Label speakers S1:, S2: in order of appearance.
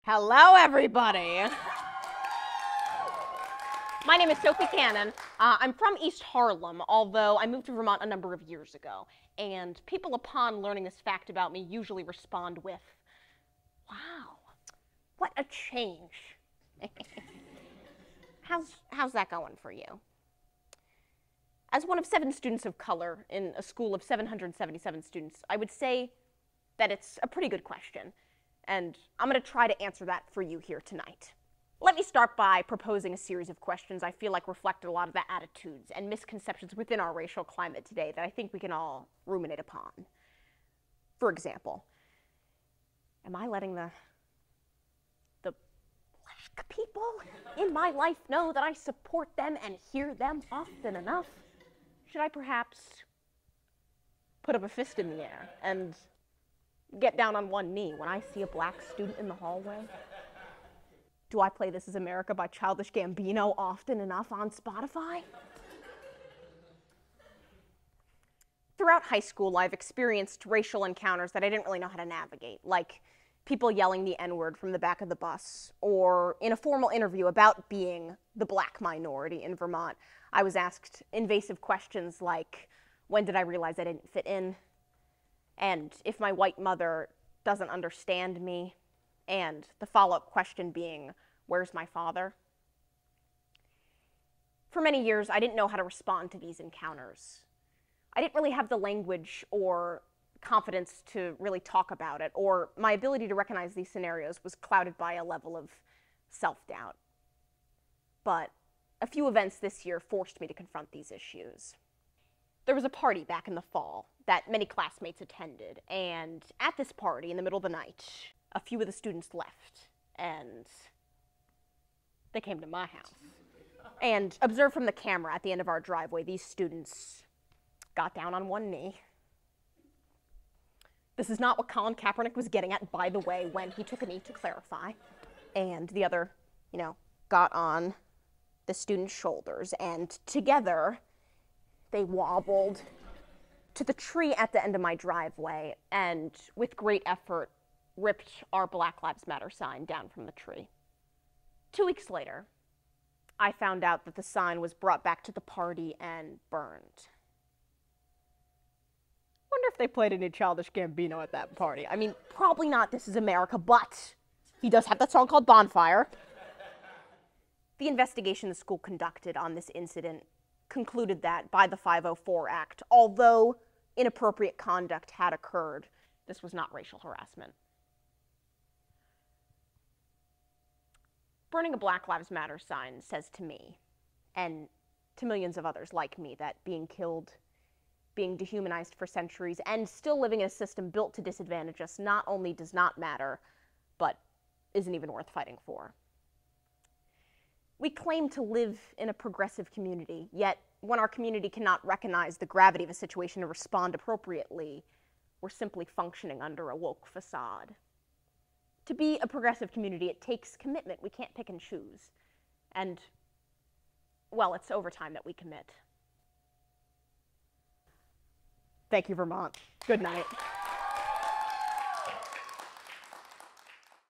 S1: Hello, everybody. My name is Sophie Cannon. I'm from East Harlem, although I moved to Vermont a number of years ago. And people, upon learning this fact about me, usually respond with, "Wow, what a change." How's that going for you? As one of 7 students of color in a school of 777 students, I would say that it's a pretty good question. And I'm going to try to answer that for you here tonight. Let me start by proposing a series of questions I feel like reflect a lot of the attitudes and misconceptions within our racial climate today that I think we can all ruminate upon. For example, am I letting the black people in my life know that I support them and hear them often enough? Should I perhaps put up a fist in the air and get down on one knee when I see a black student in the hallway? Do I play This Is America by Childish Gambino often enough on Spotify? Throughout high school, I've experienced racial encounters that I didn't really know how to navigate, like people yelling the N-word from the back of the bus, or in a formal interview about being the black minority in Vermont, I was asked invasive questions like, when did I realize I didn't fit in? And if my white mother doesn't understand me, and the follow-up question being, where's my father? For many years, I didn't know how to respond to these encounters. I didn't really have the language or confidence to really talk about it, or my ability to recognize these scenarios was clouded by a level of self-doubt. But a few events this year forced me to confront these issues. There was a party back in the fall that many classmates attended, and at this party, in the middle of the night, a few of the students left, and they came to my house. And observed from the camera at the end of our driveway, these students got down on one knee. This is not what Colin Kaepernick was getting at, by the way, when he took a knee, to clarify. And the other, got on the student's shoulders, and together they wobbled to the tree at the end of my driveway, and with great effort, ripped our Black Lives Matter sign down from the tree. 2 weeks later, I found out that the sign was brought back to the party and burned. Wonder if they played any Childish Gambino at that party. I mean, probably not This Is America, but he does have that song called Bonfire. The investigation the school conducted on this incident concluded that, by the 504 Act, although inappropriate conduct had occurred, this was not racial harassment. Burning a Black Lives Matter sign says to me, and to millions of others like me, that being killed, being dehumanized for centuries, and still living in a system built to disadvantage us not only does not matter, but isn't even worth fighting for. We claim to live in a progressive community, yet when our community cannot recognize the gravity of a situation and respond appropriately, we're simply functioning under a woke facade. To be a progressive community, it takes commitment. We can't pick and choose. And, well, it's over time that we commit. Thank you, Vermont. Good night.